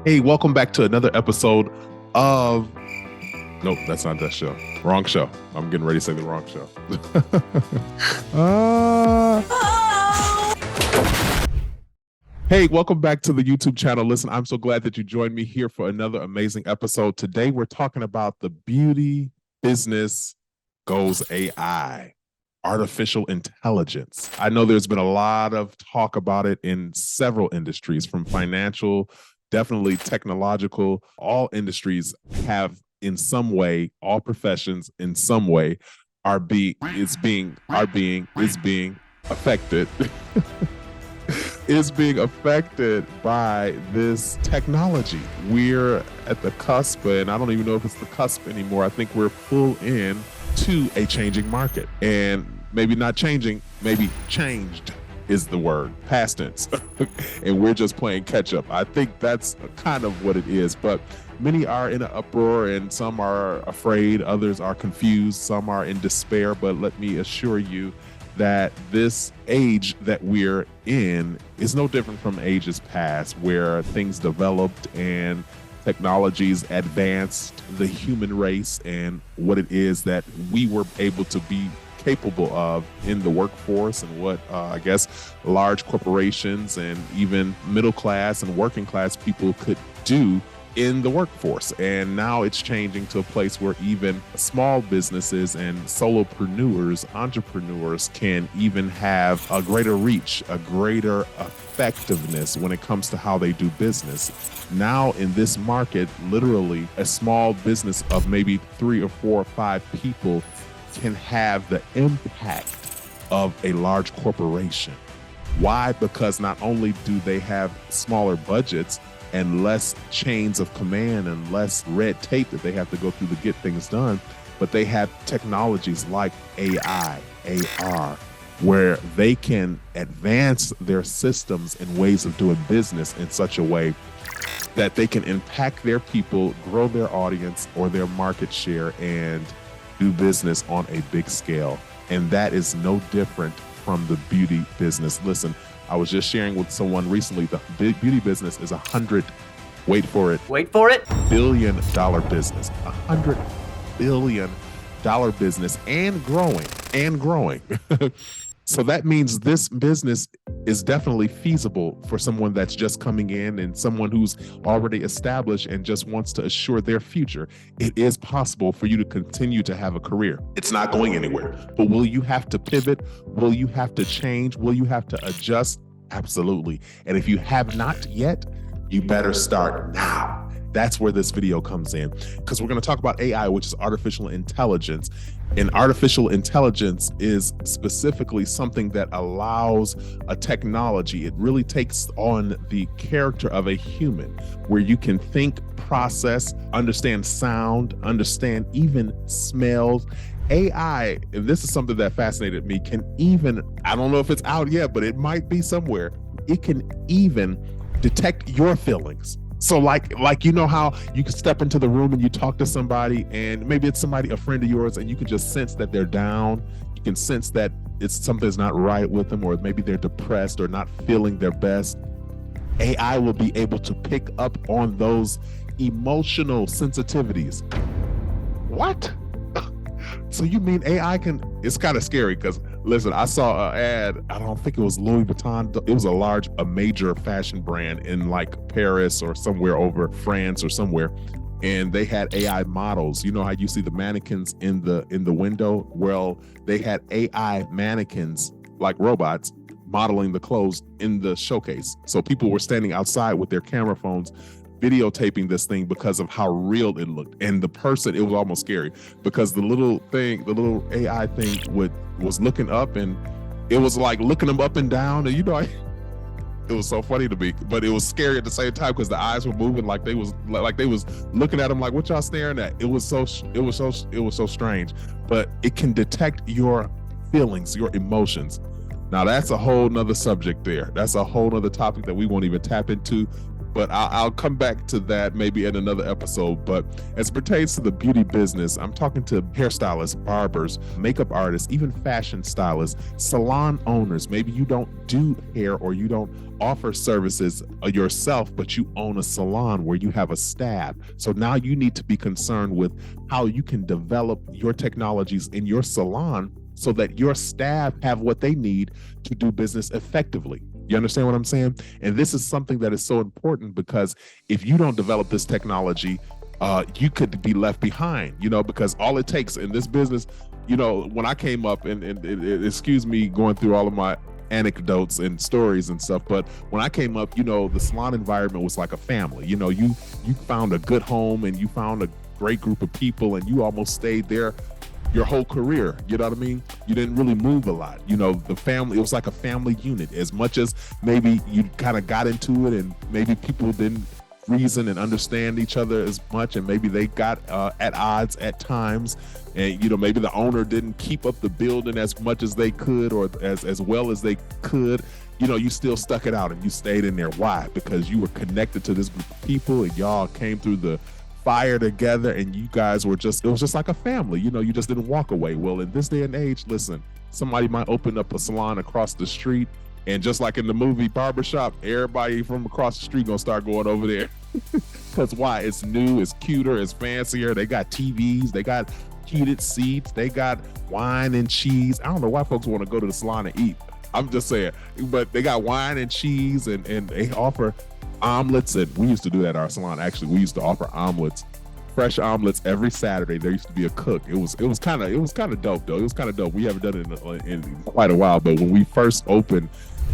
Hey, welcome back to another episode of... Nope, that's not that show. Wrong show. I'm getting ready to say the wrong show. Hey, welcome back to the YouTube channel. Listen, I'm so glad that you joined me here for another amazing episode. Today, we're talking about the beauty business goes AI. Artificial intelligence. I know there's been a lot of talk about it in several industries, from financial, definitely technological. All industries have in some way, all professions in some way is being affected is being affected by this technology. We're at the cusp, and I don't even know if it's the cusp anymore. I think we're full in to a changing market, and maybe not changing, maybe changed is the word, past tense. And we're just playing catch up. I think that's kind of what it is, but many are in an uproar, and some are afraid, others are confused, some are in despair. But let me assure you that this age that we're in is no different from ages past, where things developed and technologies advanced the human race and what it is that we were able to be capable of in the workforce, and what I guess large corporations and even middle class and working class people could do in the workforce. And now it's changing to a place where even small businesses and solopreneurs, entrepreneurs can even have a greater reach, a greater effectiveness when it comes to how they do business. Now in this market, literally a small business of maybe 3 or 4 or 5 people can have the impact of a large corporation. Why? Because not only do they have smaller budgets and less chains of command and less red tape that they have to go through to get things done, but they have technologies like AI, AR, where they can advance their systems and ways of doing business in such a way that they can impact their people, grow their audience or their market share, and do business on a big scale. And that is no different from the beauty business. Listen, I was just sharing with someone recently, the beauty business is wait for it, $1 billion business, $100 billion business, and growing. So that means this business is definitely feasible for someone that's just coming in and someone who's already established and just wants to assure their future. It is possible for you to continue to have a career. It's not going anywhere. But will you have to pivot? Will you have to change? Will you have to adjust? Absolutely. And if you have not yet, you better start now. That's where this video comes in, because we're going to talk about AI, which is artificial intelligence. And artificial intelligence is specifically something that allows a technology. It really takes on the character of a human, where you can think, process, understand sound, understand even smells. AI, and this is something that fascinated me, can even, I don't know if it's out yet, but it might be somewhere, it can even detect your feelings. So like you know how you can step into the room and you talk to somebody, and maybe it's somebody, a friend of yours, and you can just sense that they're down. You can sense that something's not right with them, or maybe they're depressed or not feeling their best. AI will be able to pick up on those emotional sensitivities. What? So you mean AI can, it's kind of scary, because listen, I saw an ad, I don't think it was Louis Vuitton, it was a major fashion brand in like Paris or somewhere over France or somewhere, and they had AI models. You know how you see the mannequins in the window? Well, they had AI mannequins, like robots, modeling the clothes in the showcase. So people were standing outside with their camera phones videotaping this thing because of how real it looked. And the person, it was almost scary, because the little AI thing was looking up, and it was like looking them up and down, and it was so funny to me, but it was scary at the same time, because the eyes were moving like they was looking at them like, what y'all staring at? It was so strange. But it can detect your feelings, your emotions. Now that's a whole nother subject there. That's a whole nother topic that we won't even tap into. but I'll come back to that maybe in another episode. But as it pertains to the beauty business, I'm talking to hairstylists, barbers, makeup artists, even fashion stylists, salon owners. Maybe you don't do hair or you don't offer services yourself, but you own a salon where you have a staff. So now you need to be concerned with how you can develop your technologies in your salon so that your staff have what they need to do business effectively. You understand what I'm saying? And this is something that is so important, because if you don't develop this technology, you could be left behind, because all it takes in this business, when I came up, and excuse me going through all of my anecdotes and stories and stuff, but when I came up, the salon environment was like a family. You found a good home and you found a great group of people, and you almost stayed there your whole career. You know what I mean? You didn't really move a lot. The family, it was like a family unit. As much as maybe you kind of got into it and maybe people didn't reason and understand each other as much, and maybe they got at odds at times, and maybe the owner didn't keep up the building as much as they could, or as well as they could, you still stuck it out and you stayed in there. Why? Because you were connected to this group of people, and y'all came through the fire together, and you guys were it was just like a family. You just didn't walk away. Well, in this day and age, listen, somebody might open up a salon across the street, and just like in the movie Barbershop, everybody from across the street gonna start going over there. Because why? It's new, it's cuter, it's fancier. They got TVs, they got heated seats, they got wine and cheese. I don't know why folks want to go to the salon and eat. I'm just saying, but they got wine and cheese, and they offer omelets. And we used to do that at our salon. Actually, we used to offer omelets, fresh omelets every Saturday. There used to be a cook. It was kind of dope though. It was kind of dope. We haven't done it in quite a while, but when we first opened,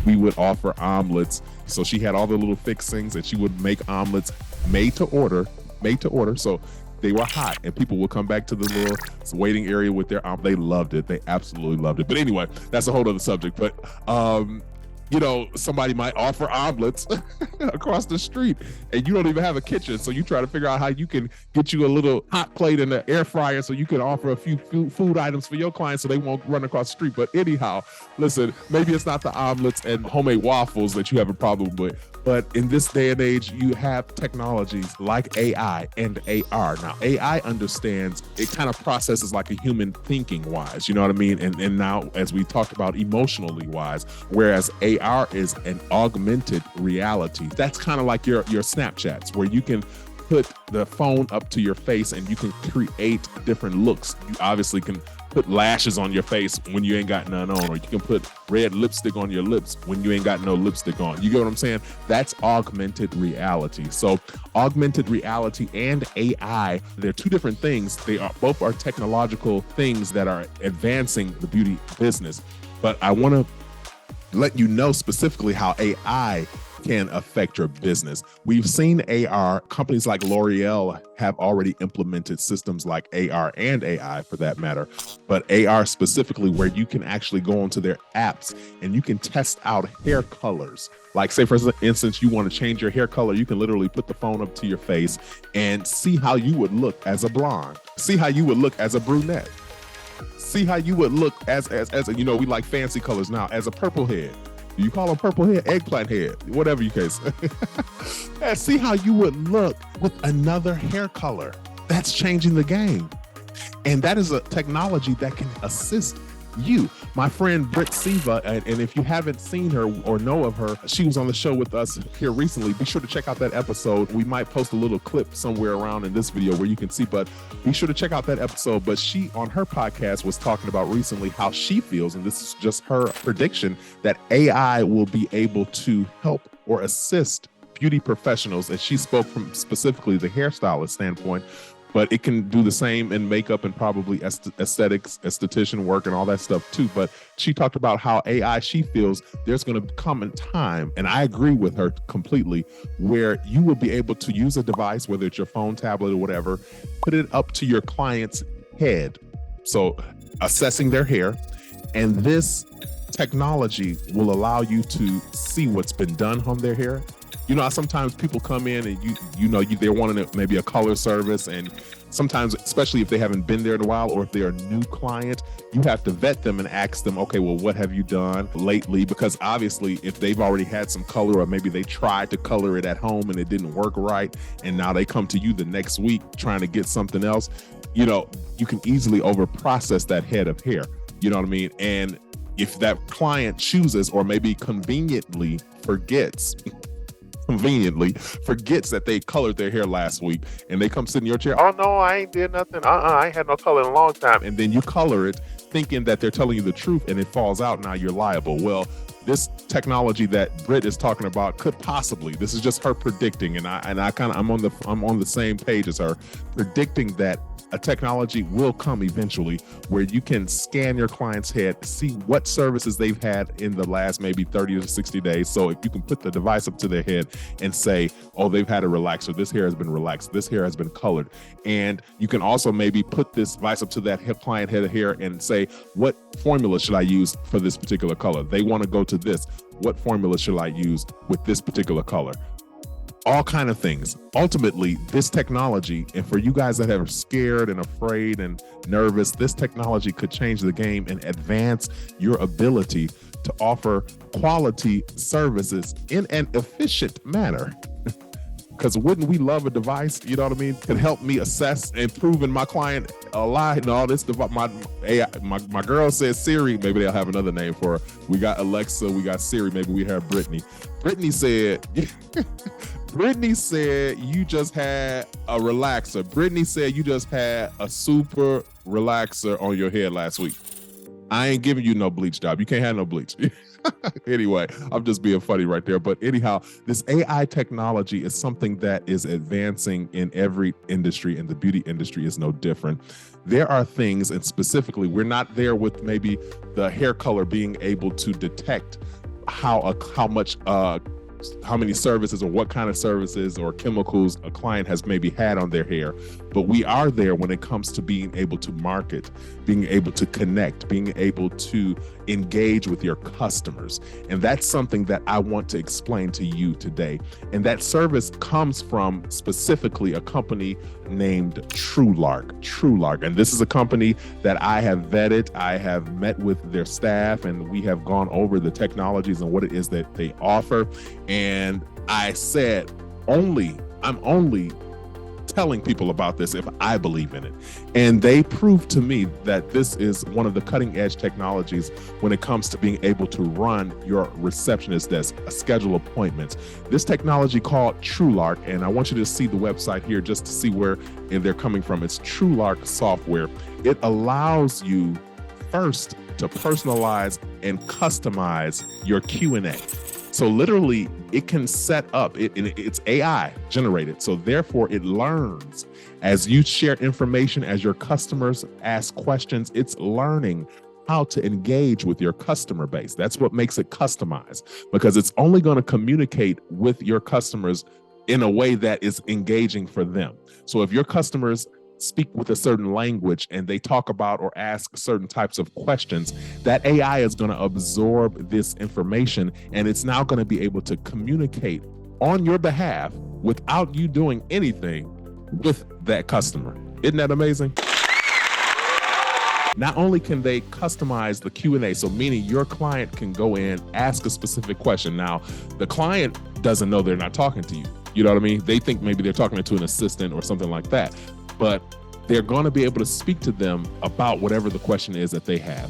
we would offer omelets. So she had all the little fixings, and she would make omelets made to order. So they were hot, and people would come back to the little waiting area with their omelet. They loved it. They absolutely loved it. But anyway, that's a whole other subject. But somebody might offer omelets across the street, and you don't even have a kitchen. So you try to figure out how you can get you a little hot plate in the air fryer so you can offer a few food items for your clients so they won't run across the street. But anyhow, listen, maybe it's not the omelets and homemade waffles that you have a problem with, but in this day and age, you have technologies like AI and AR. Now, AI understands, it kind of processes like a human thinking wise, you know what I mean? And now, as we talked about, emotionally wise, whereas AR is an augmented reality. That's kind of like your Snapchats, where you can put the phone up to your face and you can create different looks. You obviously can put lashes on your face when you ain't got none on, or you can put red lipstick on your lips when you ain't got no lipstick on. You get what I'm saying? That's augmented reality. So augmented reality and AI, they're two different things. Both are technological things that are advancing the beauty business. But I want to let you know specifically how AI can affect your business. We've seen AR, companies like L'Oreal have already implemented systems like AR and AI for that matter, but AR specifically, where you can actually go onto their apps and you can test out hair colors. Like, say for instance, you want to change your hair color, you can literally put the phone up to your face and see how you would look as a blonde, see how you would look as a brunette, see how you would look as we like fancy colors now, as a purple head. Do you call them purple head? Eggplant head, whatever you can say. And see how you would look with another hair color. That's changing the game. And that is a technology that can assist you. My friend Britt Siva, and if you haven't seen her or know of her, she was on the show with us here recently. Be sure to check out that episode. We might post a little clip somewhere around in this video where you can see, but be sure to check out that episode. But she, on her podcast, was talking about recently how she feels, and this is just her prediction, that AI will be able to help or assist beauty professionals. And she spoke from specifically the hairstylist standpoint, but it can do the same in makeup and probably aesthetics, esthetician work and all that stuff too. But she talked about how AI, she feels there's going to come a time, and I agree with her completely, where you will be able to use a device, whether it's your phone, tablet, or whatever, put it up to your client's head. So assessing their hair, and this technology will allow you to see what's been done on their hair Sometimes people come in and they're wanting maybe a color service, and sometimes, especially if they haven't been there in a while, or if they're a new client, you have to vet them and ask them, okay, well, what have you done lately? Because obviously, if they've already had some color, or maybe they tried to color it at home and it didn't work right, and now they come to you the next week trying to get something else, you can easily over-process that head of hair. You know what I mean? And if that client chooses, or maybe conveniently forgets that they colored their hair last week, and they come sit in your chair, oh no, I ain't did nothing. I ain't had no color in a long time. And then you color it thinking that they're telling you the truth, and it falls out. Now you're liable. Well, this technology that Britt is talking about could possibly, this is just her predicting, and I'm on the same page as her, predicting that a technology will come eventually where you can scan your client's head, see what services they've had in the last maybe 30 to 60 days. So if you can put the device up to their head and say, oh, they've had a relaxer, this hair has been relaxed, this hair has been colored. And you can also maybe put this device up to that client head of hair and say, what formula should I use for this particular color? They want to go to this. What formula should I use with this particular color? All kind of things. Ultimately, this technology, and for you guys that are scared and afraid and nervous, this technology could change the game and advance your ability to offer quality services in an efficient manner. Because wouldn't we love a device, you know what I mean, could help me assess and prove in my client a lie and all this. My girl says Siri, maybe they'll have another name for her. We got Alexa, we got Siri, maybe we have Brittany. Brittany said you just had a relaxer. Brittany said you just had a super relaxer on your head last week. I ain't giving you no bleach job. You can't have no bleach. Anyway, I'm just being funny right there. But anyhow, this AI technology is something that is advancing in every industry, and the beauty industry is no different. There are things, and specifically, we're not there with maybe the hair color being able to detect how many services or what kind of services or chemicals a client has maybe had on their hair. But we are there when it comes to being able to market, being able to connect, being able to engage with your customers. And that's something that I want to explain to you today. And that service comes from specifically a company named TrueLark. And this is a company that I have vetted. I have met with their staff, and we have gone over the technologies and what it is that they offer. And I said, I'm only telling people about this if I believe in it. And they proved to me that this is one of the cutting edge technologies when it comes to being able to run your receptionist desk, schedule appointments. This technology called TrueLark, and I want you to see the website here just to see where they're coming from. It's TrueLark software. It allows you first to personalize and customize your Q&A. So literally, it can set up, it's AI generated. So therefore, it learns as you share information, as your customers ask questions, it's learning how to engage with your customer base. That's what makes it customized, because it's only going to communicate with your customers in a way that is engaging for them. So if your customers speak with a certain language and they talk about or ask certain types of questions, that AI is going to absorb this information, and it's now going to be able to communicate on your behalf without you doing anything with that customer. Isn't that amazing? Not only can they customize the Q&A, so meaning your client can go in, ask a specific question. Now, the client doesn't know they're not talking to you. You know what I mean? They think maybe they're talking to an assistant or something like that. But they're going to be able to speak to them about whatever the question is that they have.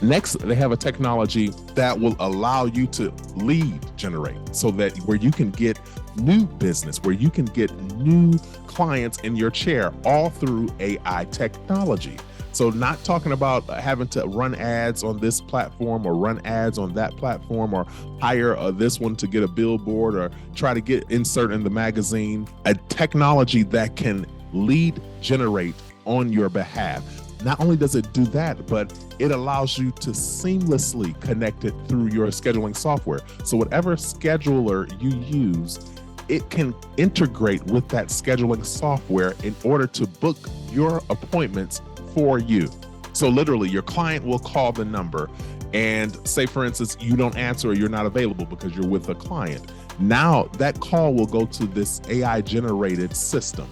Next, they have a technology that will allow you to lead generate, so that where you can get new business, where you can get new clients in your chair, all through AI technology. So not talking about having to run ads on this platform or run ads on that platform, or hire this one to get a billboard, or try to get insert in the magazine. A technology that can lead generate on your behalf. Not only does it do that, but it allows you to seamlessly connect it through your scheduling software. So whatever scheduler you use, it can integrate with that scheduling software in order to book your appointments for you. So literally, your client will call the number and say, for instance, you don't answer or you're not available because you're with a client. Now that call will go to this AI generated system,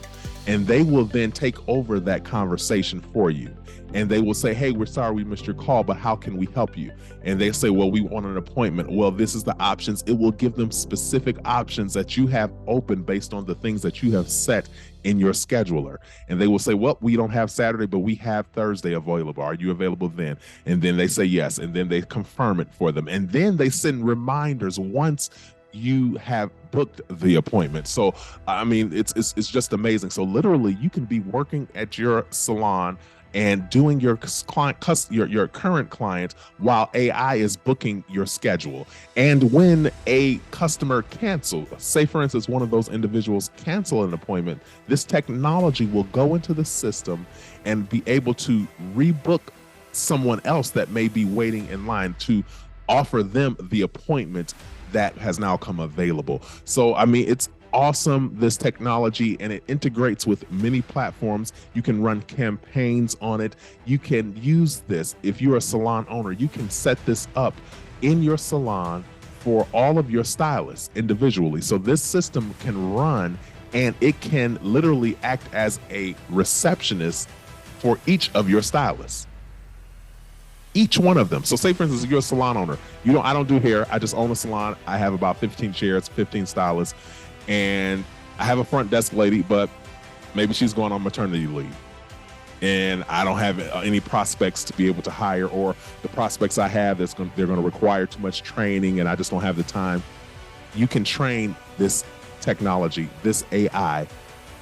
and they will then take over that conversation for you. And they will say, hey, we're sorry we missed your call, but how can we help you? And they say, well, we want an appointment. Well, this is the options. It will give them specific options that you have open based on the things that you have set in your scheduler. And they will say, well, we don't have Saturday, but we have Thursday available. Are you available then? And then they say yes. And then they confirm it for them. And then they send reminders once you have booked the appointment. So, I mean, it's just amazing. So literally you can be working at your salon and doing your current client while AI is booking your schedule. And when a customer cancels, say for instance, one of those individuals cancel an appointment, this technology will go into the system and be able to rebook someone else that may be waiting in line to offer them the appointment that has now come available. So, I mean, it's awesome, this technology, and it integrates with many platforms. You can run campaigns on it. You can use this. If you're a salon owner, you can set this up in your salon for all of your stylists individually. So this system can run, and it can literally act as a receptionist for each of your stylists. Each one of them. So say for instance, you're a salon owner. I don't do hair. I just own a salon. I have about 15 chairs, 15 stylists. And I have a front desk lady, but maybe she's going on maternity leave. And I don't have any prospects to be able to hire, or the prospects I have, they're going to require too much training and I just don't have the time. You can train this technology, this AI,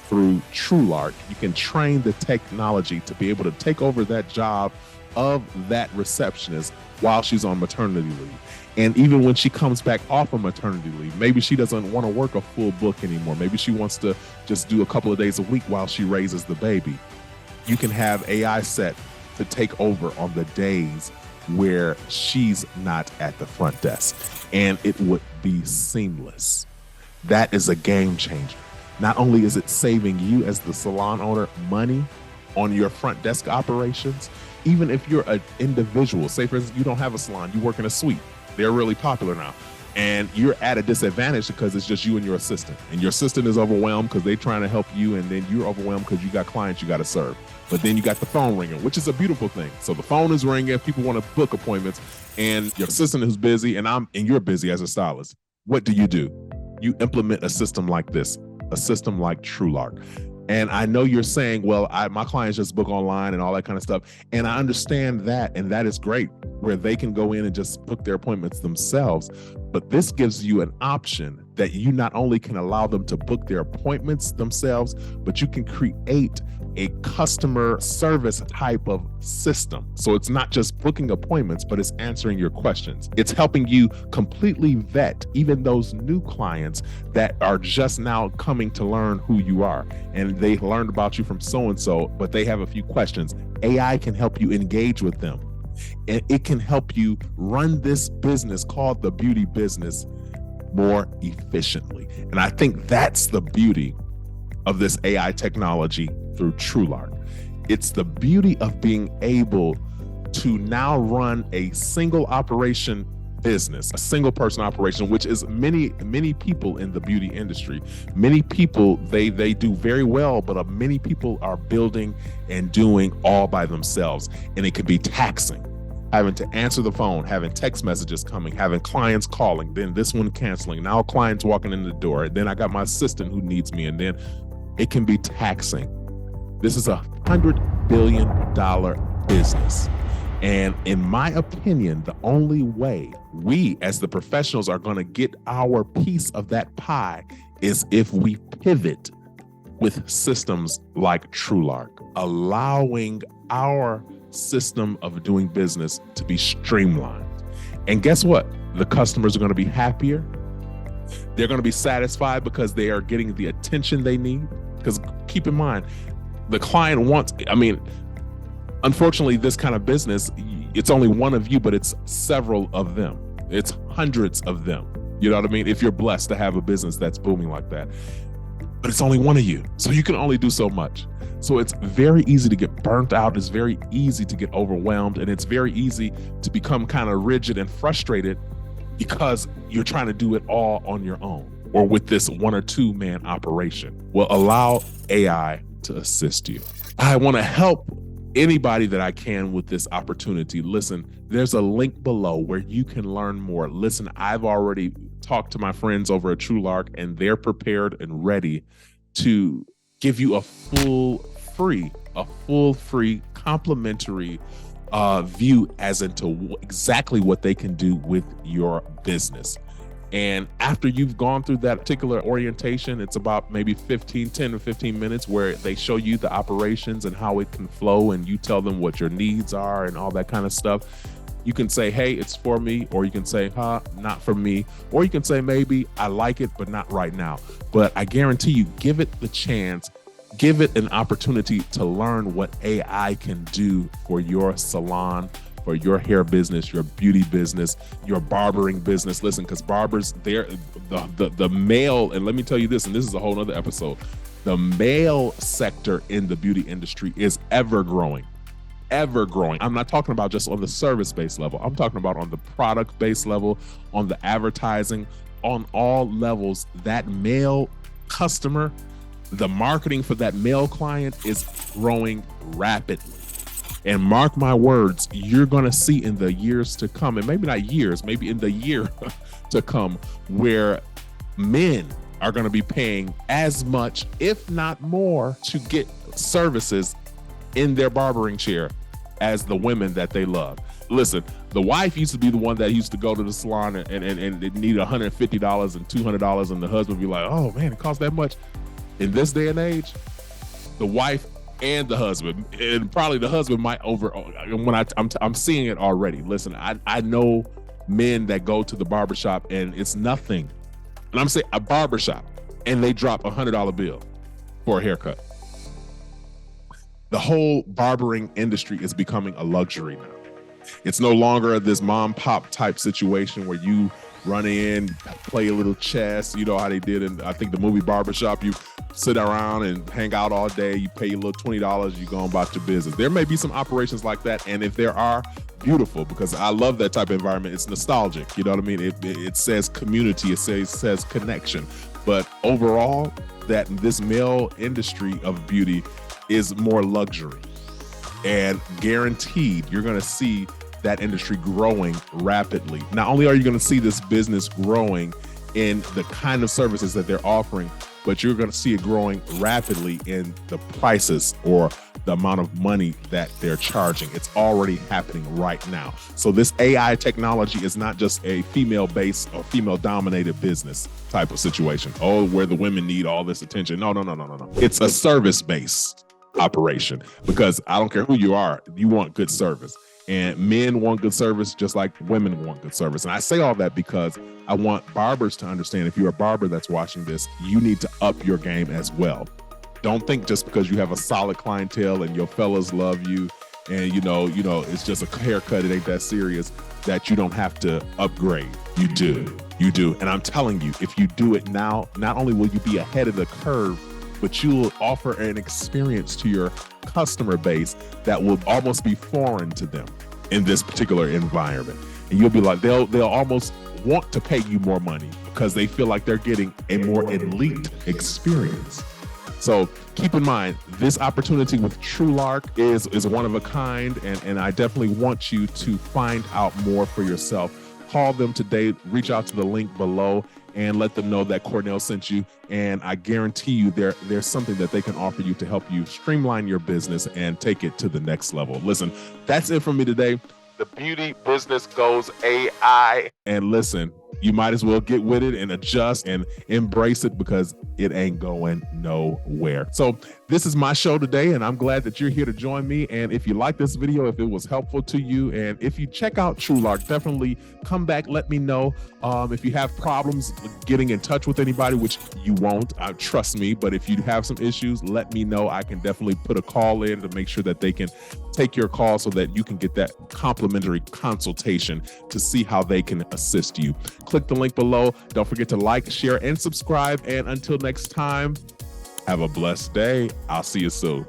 through TrueLark. You can train the technology to be able to take over that job of that receptionist while she's on maternity leave. And even when she comes back off of maternity leave, maybe she doesn't want to work a full book anymore. Maybe she wants to just do a couple of days a week while she raises the baby. You can have AI set to take over on the days where she's not at the front desk, and it would be seamless. That is a game changer. Not only is it saving you as the salon owner money on your front desk operations, even if you're an individual, say for instance, you don't have a salon, you work in a suite. They're really popular now. And you're at a disadvantage because it's just you and your assistant. And your assistant is overwhelmed because they're trying to help you, and then you're overwhelmed because you got clients you got to serve. But then you got the phone ringing, which is a beautiful thing. So the phone is ringing, people want to book appointments, and your assistant is busy, and you're busy as a stylist. What do? You implement a system like this, a system like TrueLark. And I know you're saying, well, my clients just book online and all that kind of stuff. And I understand that, and that is great, where they can go in and just book their appointments themselves. But this gives you an option that you not only can allow them to book their appointments themselves, but you can create a customer service type of system. So it's not just booking appointments, but it's answering your questions. It's helping you completely vet even those new clients that are just now coming to learn who you are. And they learned about you from so-and-so, but they have a few questions. AI can help you engage with them. And it can help you run this business called the beauty business more efficiently. And I think that's the beauty of this AI technology through TrueLark. It's the beauty of being able to now run a single operation business, a single person operation, which is many people in the beauty industry. Many people, they do very well, but many people are building and doing all by themselves. And it can be taxing, having to answer the phone, having text messages coming, having clients calling, then this one canceling, now clients walking in the door, then I got my assistant who needs me, and then it can be taxing. This is $100 billion business. And in my opinion, the only way we as the professionals are going to get our piece of that pie is if we pivot with systems like TrueLark, allowing our system of doing business to be streamlined. And guess what? The customers are going to be happier. They're going to be satisfied because they are getting the attention they need. Because keep in mind, the client wants, unfortunately, this kind of business, it's only one of you, but it's several of them. It's hundreds of them. You know what I mean? If you're blessed to have a business that's booming like that, but it's only one of you. So you can only do so much. So it's very easy to get burnt out. It's very easy to get overwhelmed. And it's very easy to become kind of rigid and frustrated because you're trying to do it all on your own. or with this 1 or 2 man operation. Well, allow AI to assist you. I want to help anybody that I can with this opportunity. Listen, there's a link below where you can learn more. Listen, I've already talked to my friends over at TrueLark, and they're prepared and ready to give you a full free complimentary view as into exactly what they can do with your business. And after you've gone through that particular orientation, it's about maybe 10 to 15 minutes where they show you the operations and how it can flow, and you tell them what your needs are and all that kind of stuff. You can say, hey, it's for me, or you can say, not for me, or you can say, maybe I like it, but not right now. But I guarantee you, give it the chance, give it an opportunity to learn what AI can do for your salon, for your hair business, your beauty business, your barbering business. Listen, because barbers, they're the male, and let me tell you this, and this is a whole nother episode, the male sector in the beauty industry is ever growing. I'm not talking about just on the service-based level. I'm talking about on the product-based level, on the advertising, on all levels. That male customer, the marketing for that male client is growing rapidly. And mark my words, you're going to see in the years to come, and maybe not years, maybe in the year to come, where men are going to be paying as much, if not more, to get services in their barbering chair as the women that they love. Listen, the wife used to be the one that used to go to the salon and it needed $150 and $200, and the husband would be like, oh man, it costs that much. In this day and age, the wife and the husband, and probably the husband might I'm seeing it already. Listen, I know men that go to the barbershop and it's nothing, and I'm saying a barbershop, and they drop $100 bill for a haircut. The whole barbering industry is becoming a luxury now. It's no longer this mom pop type situation where you run in, play a little chess. You know how they did in, I think, the movie Barbershop. You sit around and hang out all day. You pay a little $20, you go about your business. There may be some operations like that, and if there are, beautiful, because I love that type of environment. It's nostalgic, you know what I mean? It says community, it says connection. But overall, that this male industry of beauty is more luxury, and guaranteed you're going to see that industry growing rapidly. Not only are you going to see this business growing in the kind of services that they're offering, but you're going to see it growing rapidly in the prices or the amount of money that they're charging. It's already happening right now. So this AI technology is not just a female-based or female-dominated business type of situation. Oh, where the women need all this attention. No. It's a service-based operation, because I don't care who you are, you want good service. And men want good service just like women want good service. And I say all that because I want barbers to understand, if you're a barber that's watching this, you need to up your game as well. Don't think just because you have a solid clientele and your fellas love you and you know, it's just a haircut, it ain't that serious, that you don't have to upgrade. You do. And I'm telling you, if you do it now, not only will you be ahead of the curve, but you will offer an experience to your customer base that will almost be foreign to them in this particular environment. And you'll be like, they'll almost want to pay you more money because they feel like they're getting a more elite experience. So keep in mind, this opportunity with TrueLark is one of a kind, and I definitely want you to find out more for yourself. Call them today, reach out to the link below, and let them know that Cornell sent you. And I guarantee you there's something that they can offer you to help you streamline your business and take it to the next level. Listen, that's it from me today. The beauty business goes AI. And listen, you might as well get with it and adjust and embrace it, because it ain't going nowhere. So this is my show today, and I'm glad that you're here to join me. And if you like this video, if it was helpful to you, and if you check out TrueLark, definitely come back, let me know. If you have problems getting in touch with anybody, which you won't, trust me, but if you have some issues, let me know. I can definitely put a call in to make sure that they can take your call so that you can get that complimentary consultation to see how they can assist you. Click the link below. Don't forget to like, share, and subscribe. And until next time, have a blessed day. I'll see you soon.